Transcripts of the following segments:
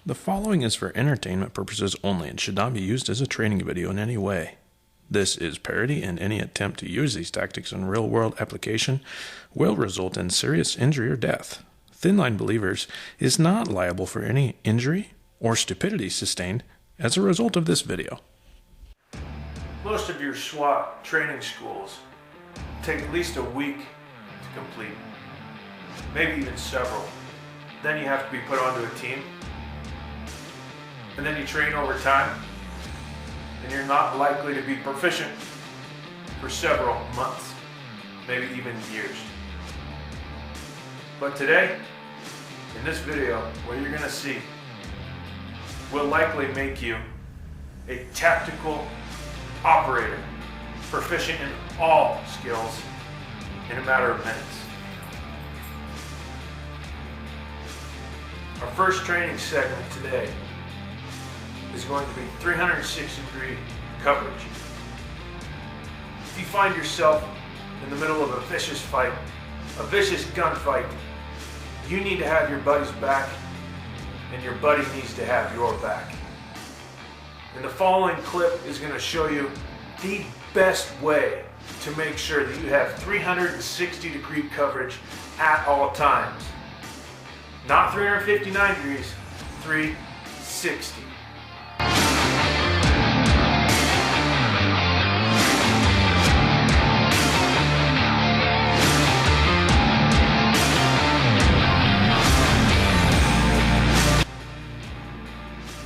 The following is for entertainment purposes only and should not be used as a training video in any way. This is parody, and any attempt to use these tactics in real-world application will result in serious injury or death. Thin-line Believers is not liable for any injury or stupidity sustained as a result of this video. Most of your SWAT training schools take at least a week to complete, maybe even several. Then you have to be put onto a team, and then you train over time, and you're not likely to be proficient for several months, maybe even years. But today, in this video, what you're going to see will likely make you a tactical operator, proficient in all skills in a matter of minutes. Our first training segment today is going to be 360-degree coverage. If you find yourself in the middle of a vicious fight, a vicious gunfight, you need to have your buddy's back, and your buddy needs to have your back. And the following clip is going to show you the best way to make sure that you have 360-degree coverage at all times. Not 359 degrees, 360.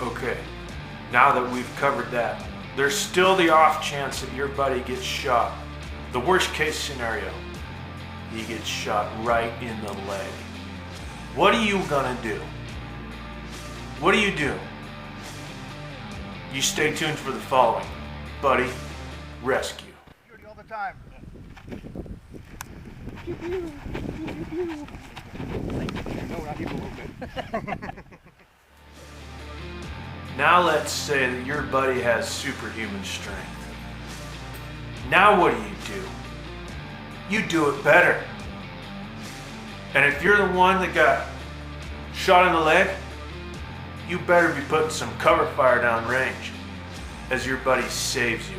Okay, now that we've covered that, there's still the off chance that your buddy gets shot. The worst case scenario, he gets shot right in the leg. What are you gonna do? What do? You stay tuned for the following. Buddy rescue. All the time. No, not even a little bit. Now let's say that your buddy has superhuman strength. Now what do? You do it better. And if you're the one that got shot in the leg, you better be putting some cover fire down range as your buddy saves you.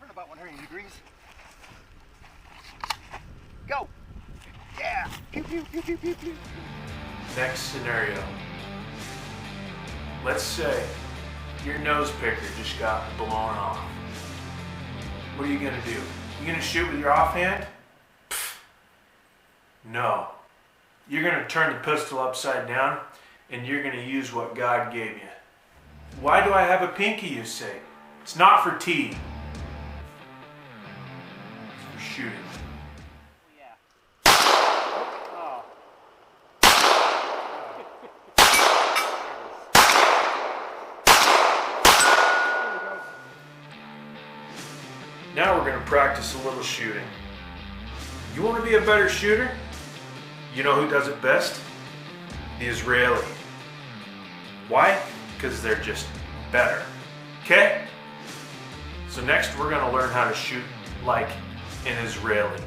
Turn about 180 degrees. Go. Yeah. Pew, pew, pew, pew, pew, pew. Next scenario. Let's say your nose picker just got blown off. What are you gonna do? You gonna shoot with your offhand? Pfft. No. You're gonna turn the pistol upside down and you're gonna use what God gave you. Why do I have a pinky, you say? It's not for tea. It's for shooting. Now we're going to practice a little shooting. You want to be a better shooter? You know who does it best? The Israeli. Why? Because they're just better. Okay? So next we're going to learn how to shoot like an Israeli.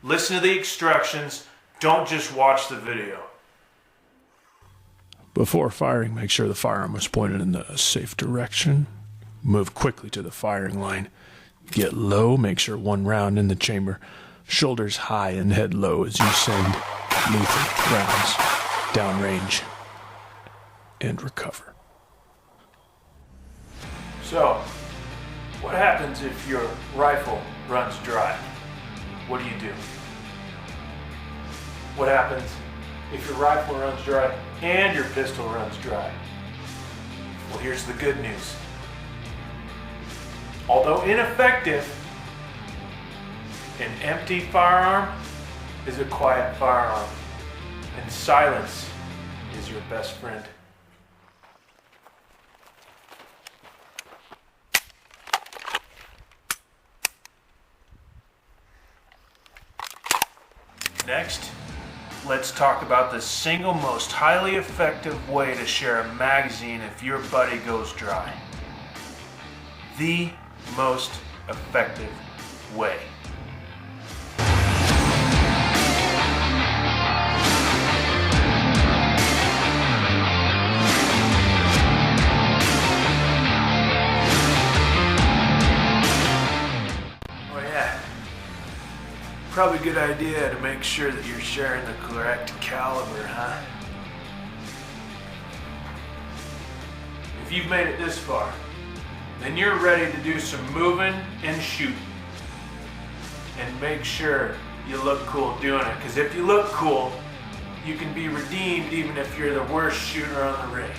Listen to the instructions. Don't just watch the video. Before firing, make sure the firearm is pointed in the safe direction. Move quickly to the firing line. Get low, make sure one round in the chamber. Shoulders high and head low as you send lethal rounds downrange and recover. So, what happens if your rifle runs dry? What do? What happens if your rifle runs dry and your pistol runs dry? Well, here's the good news. Although ineffective, an empty firearm is a quiet firearm, and silence is your best friend. Next, let's talk about the single most highly effective way to share a magazine if your buddy goes dry. The most effective way. Probably a good idea to make sure that you're sharing the correct caliber, huh? If you've made it this far, then you're ready to do some moving and shooting. And make sure you look cool doing it, because if you look cool, you can be redeemed even if you're the worst shooter on the range.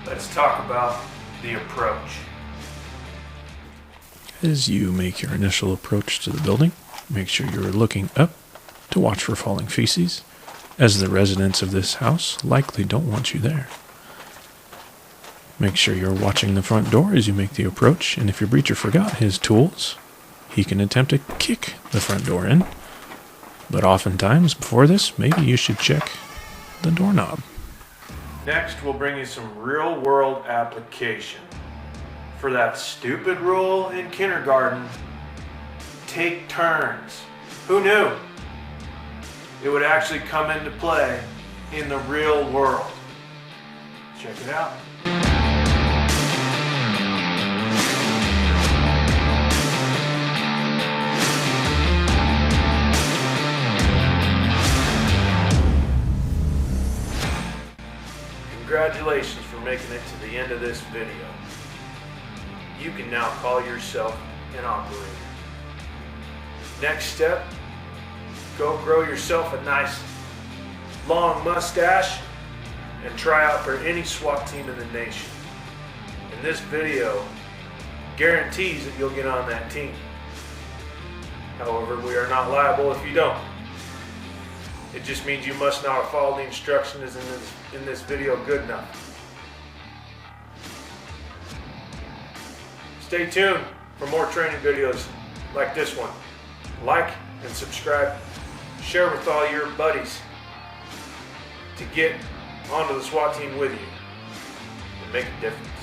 Let's talk about the approach. As you make your initial approach to the building, make sure you're looking up to watch for falling feces, as the residents of this house likely don't want you there. Make sure you're watching the front door as you make the approach, and if your breacher forgot his tools, he can attempt to kick the front door in. But oftentimes, before this, maybe you should check the doorknob. Next, we'll bring you some real-world application. For that stupid rule in kindergarten, take turns. Who knew? It would actually come into play in the real world. Check it out. Congratulations for making it to the end of this video. You can now call yourself an operator. Next step, go grow yourself a nice long mustache and try out for any SWAT team in the nation. And this video guarantees that you'll get on that team. However, we are not liable if you don't. It just means you must not have followed the instructions in this video good enough. Stay tuned for more training videos like this one. Like and subscribe. Share with all your buddies to get onto the SWAT team with you and make a difference.